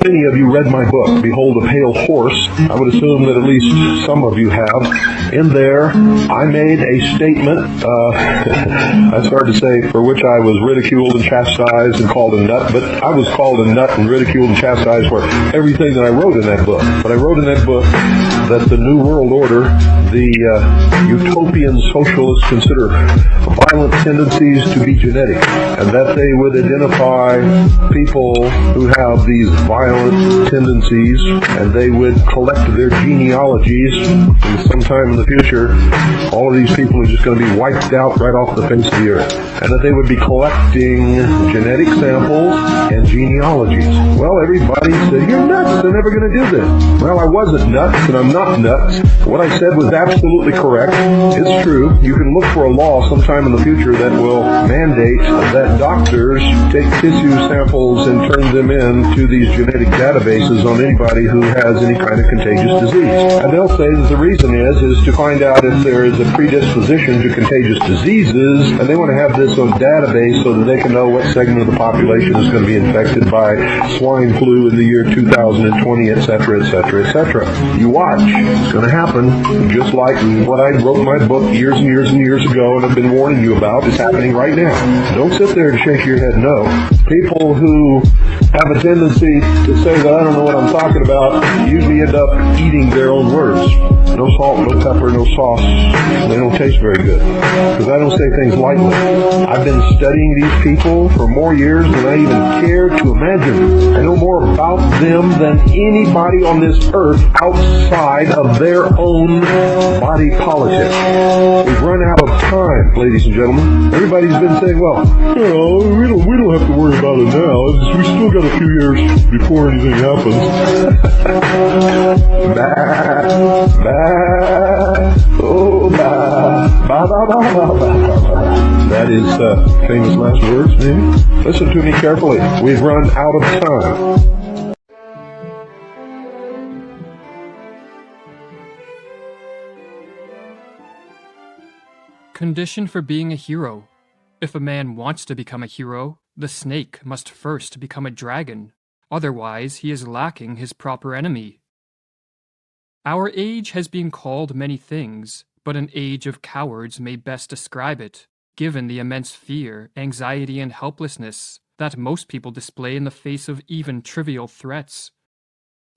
Many of you read my book, Behold a Pale Horse. I would assume that at least some of you have. In there, I made a statement, I started to say, for which I was ridiculed and chastised and called a nut, but I was called a nut and ridiculed and chastised for everything that I wrote in that book. But I wrote in that book that the New World Order, the utopian socialists consider violent tendencies to be genetic, and that they would identify people who have these violent tendencies, and they would collect their genealogies, and sometime in the future, all of these people are just going to be wiped out right off the face of the earth, and that they would be collecting genetic samples and genealogies. Well, everybody said, you're nuts, they're never going to do this. Well, I wasn't nuts, and I'm not nuts. What I said was absolutely correct. It's true. You can look for a law sometime in the future that will mandate that doctors take tissue samples and turn them in to these genetic databases on anybody who has any kind of contagious disease. And they'll say that the reason is to find out if there is a predisposition to contagious diseases, and they want to have this on database so that they can know what segment of the population is going to be infected by swine flu in the year 2020, etc., etc., etc. You watch. It's going to happen, just like what I wrote in my book years and years and years ago, and I've been warning you about, is happening right now. Don't sit there and shake your head no. People who have a tendency to say that I don't know what I'm talking about usually end up eating their own words. No salt, no pepper, no sauce. They don't taste very good, because I don't say things lightly. I've been studying these people for more years than I even care to imagine. I know more about them than anybody on this earth outside of their own body politic. We've run out of time, ladies and gentlemen. Everybody's been saying, well, we don't have to worry about it now. We still got a few years before anything happens. Bah, bah, oh, bah, bah, bah, bah, bah, bah. That is famous last words, maybe? Listen to me carefully. We've run out of time. Condition for being a hero. If a man wants to become a hero, the snake must first become a dragon. Otherwise, he is lacking his proper enemy. Our age has been called many things, but an age of cowards may best describe it, given the immense fear, anxiety, and helplessness that most people display in the face of even trivial threats.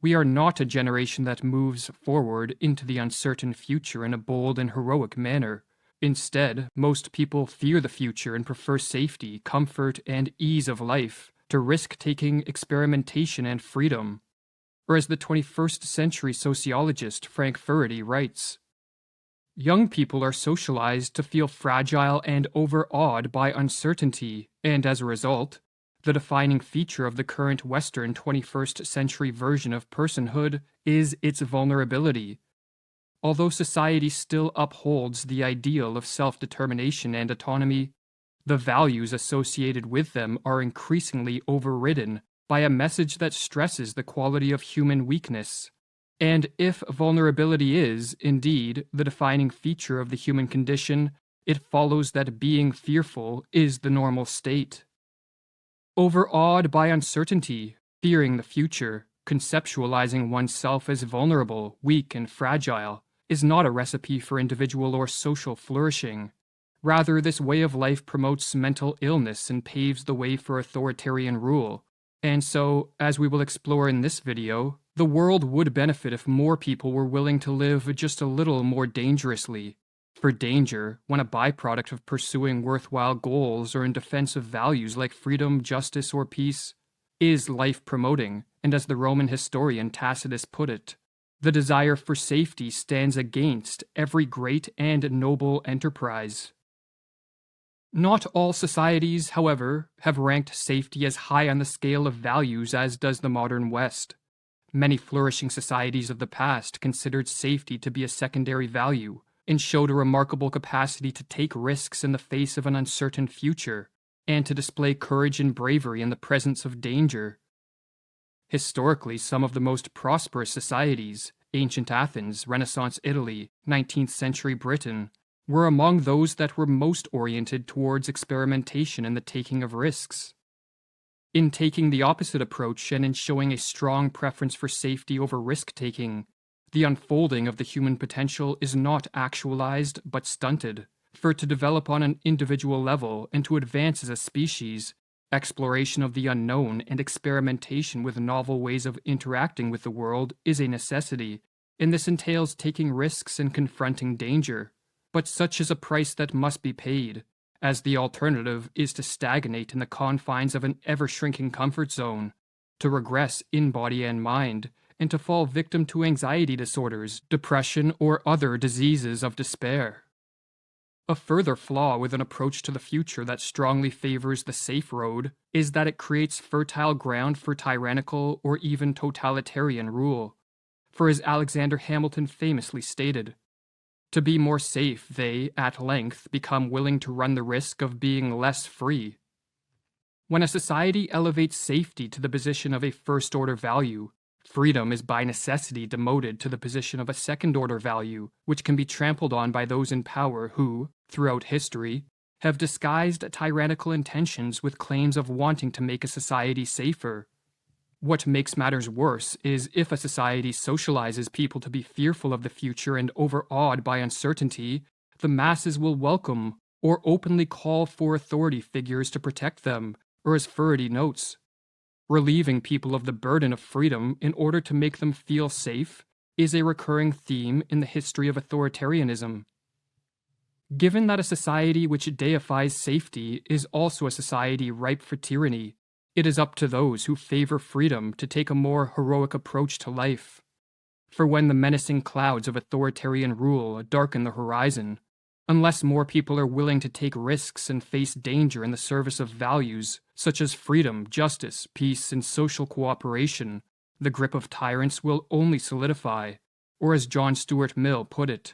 We are not a generation that moves forward into the uncertain future in a bold and heroic manner. Instead, most people fear the future and prefer safety, comfort, and ease of life to risk-taking experimentation and freedom. Or as the 21st century sociologist Frank Furedi writes, young people are socialized to feel fragile and overawed by uncertainty, and as a result, the defining feature of the current Western 21st century version of personhood is its vulnerability. Although society still upholds the ideal of self-determination and autonomy, the values associated with them are increasingly overridden by a message that stresses the quality of human weakness. And if vulnerability is, indeed, the defining feature of the human condition, it follows that being fearful is the normal state. Overawed by uncertainty, fearing the future, conceptualizing oneself as vulnerable, weak, and fragile, is not a recipe for individual or social flourishing. Rather, this way of life promotes mental illness and paves the way for authoritarian rule. And so, as we will explore in this video, the world would benefit if more people were willing to live just a little more dangerously. For danger, when a byproduct of pursuing worthwhile goals or in defense of values like freedom, justice, or peace, is life-promoting, and as the Roman historian Tacitus put it, the desire for safety stands against every great and noble enterprise. Not all societies, however, have ranked safety as high on the scale of values as does the modern West. Many flourishing societies of the past considered safety to be a secondary value, and showed a remarkable capacity to take risks in the face of an uncertain future, and to display courage and bravery in the presence of danger. Historically, some of the most prosperous societies, ancient Athens, Renaissance Italy, 19th century Britain, were among those that were most oriented towards experimentation and the taking of risks. In taking the opposite approach and in showing a strong preference for safety over risk-taking, the unfolding of the human potential is not actualized but stunted. For to develop on an individual level and to advance as a species, exploration of the unknown and experimentation with novel ways of interacting with the world is a necessity, and this entails taking risks and confronting danger. But such is a price that must be paid, as the alternative is to stagnate in the confines of an ever-shrinking comfort zone, to regress in body and mind, and to fall victim to anxiety disorders, depression, or other diseases of despair. A further flaw with an approach to the future that strongly favors the safe road is that it creates fertile ground for tyrannical or even totalitarian rule. For as Alexander Hamilton famously stated, to be more safe, they, at length, become willing to run the risk of being less free. When a society elevates safety to the position of a first-order value, freedom is by necessity demoted to the position of a second-order value, which can be trampled on by those in power who, throughout history, have disguised tyrannical intentions with claims of wanting to make a society safer. What makes matters worse is if a society socializes people to be fearful of the future and overawed by uncertainty, the masses will welcome or openly call for authority figures to protect them, or as Faraday notes, relieving people of the burden of freedom in order to make them feel safe is a recurring theme in the history of authoritarianism. Given that a society which deifies safety is also a society ripe for tyranny, it is up to those who favor freedom to take a more heroic approach to life. For when the menacing clouds of authoritarian rule darken the horizon, unless more people are willing to take risks and face danger in the service of values such as freedom, justice, peace, and social cooperation, the grip of tyrants will only solidify, or as John Stuart Mill put it,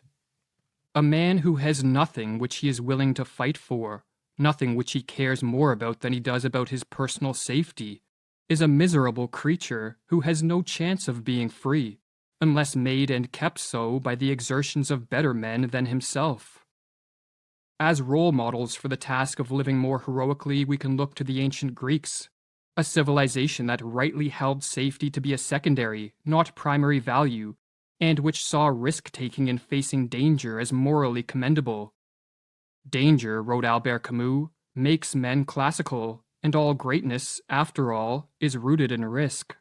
a man who has nothing which he is willing to fight for, nothing which he cares more about than he does about his personal safety, is a miserable creature who has no chance of being free, unless made and kept so by the exertions of better men than himself. As role models for the task of living more heroically, we can look to the ancient Greeks, a civilization that rightly held safety to be a secondary, not primary value, and which saw risk-taking and facing danger as morally commendable. Danger, wrote Albert Camus, makes men classical, and all greatness, after all, is rooted in risk.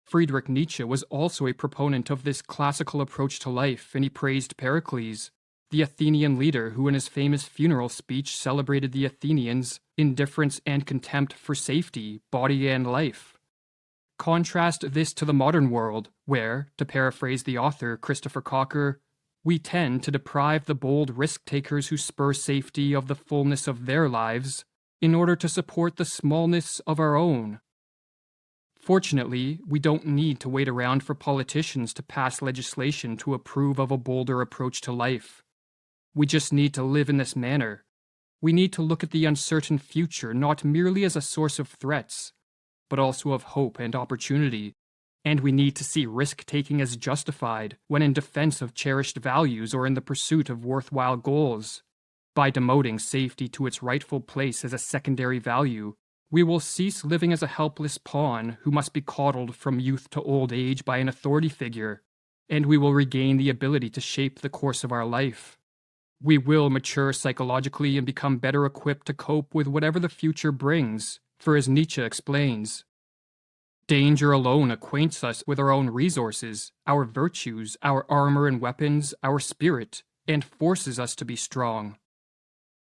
Friedrich Nietzsche was also a proponent of this classical approach to life, and he praised Pericles, the Athenian leader who in his famous funeral speech celebrated the Athenians' indifference and contempt for safety, body and life. Contrast this to the modern world, where, to paraphrase the author Christopher Cocker, we tend to deprive the bold risk-takers who spur safety of the fullness of their lives in order to support the smallness of our own. Fortunately, we don't need to wait around for politicians to pass legislation to approve of a bolder approach to life. We just need to live in this manner. We need to look at the uncertain future not merely as a source of threats, but also of hope and opportunity. And we need to see risk-taking as justified when in defense of cherished values or in the pursuit of worthwhile goals. By demoting safety to its rightful place as a secondary value, we will cease living as a helpless pawn who must be coddled from youth to old age by an authority figure, and we will regain the ability to shape the course of our life. We will mature psychologically and become better equipped to cope with whatever the future brings, for as Nietzsche explains, danger alone acquaints us with our own resources, our virtues, our armor and weapons, our spirit, and forces us to be strong.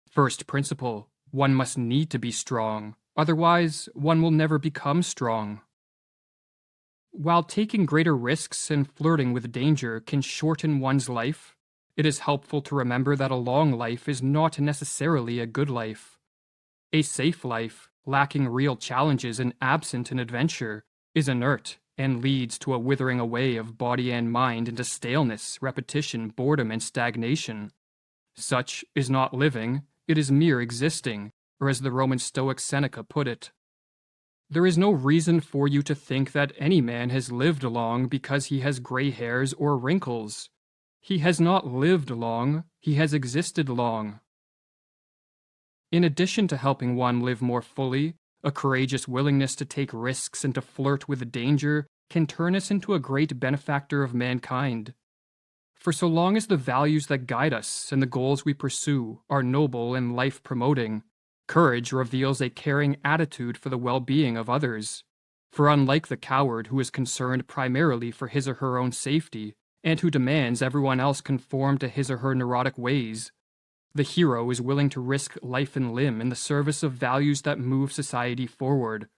First principle, one must need to be strong, otherwise one will never become strong. While taking greater risks and flirting with danger can shorten one's life, it is helpful to remember that a long life is not necessarily a good life. A safe life, lacking real challenges and absent in adventure, is inert and leads to a withering away of body and mind into staleness, repetition, boredom, and stagnation. Such is not living, it is mere existing, or as the Roman Stoic Seneca put it. There is no reason for you to think that any man has lived long because he has gray hairs or wrinkles. He has not lived long, he has existed long. In addition to helping one live more fully, A courageous willingness to take risks and to flirt with danger can turn us into a great benefactor of mankind. For so long as the values that guide us and the goals we pursue are noble and life-promoting, courage reveals a caring attitude for the well-being of others. For unlike the coward who is concerned primarily for his or her own safety, and who demands everyone else conform to his or her neurotic ways, the hero is willing to risk life and limb in the service of values that move society forward,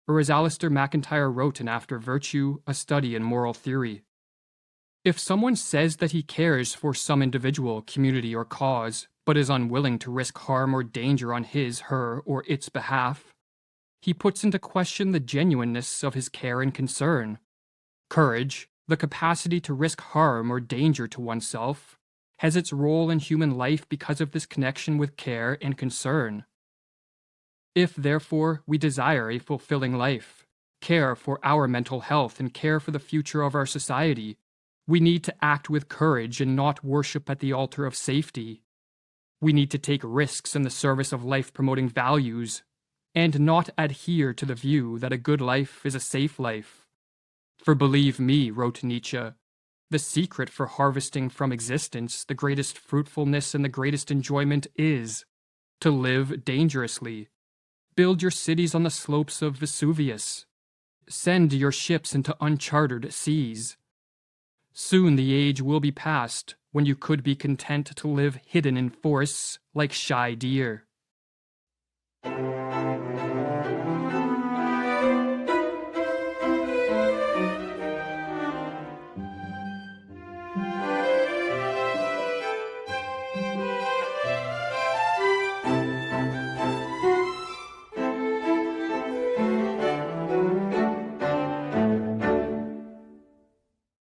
or as Alistair MacIntyre wrote in After Virtue, A Study in Moral Theory. If someone says that he cares for some individual, community, or cause, but is unwilling to risk harm or danger on his, her, or its behalf, he puts into question the genuineness of his care and concern. Courage, the capacity to risk harm or danger to oneself, has its role in human life because of this connection with care and concern. If, therefore, we desire a fulfilling life, care for our mental health, and care for the future of our society, we need to act with courage and not worship at the altar of safety. We need to take risks in the service of life-promoting values, and not adhere to the view that a good life is a safe life. For believe me, wrote Nietzsche, the secret for harvesting from existence the greatest fruitfulness and the greatest enjoyment is to live dangerously. Build your cities on the slopes of Vesuvius. Send your ships into uncharted seas. Soon the age will be past when you could be content to live hidden in forests like shy deer.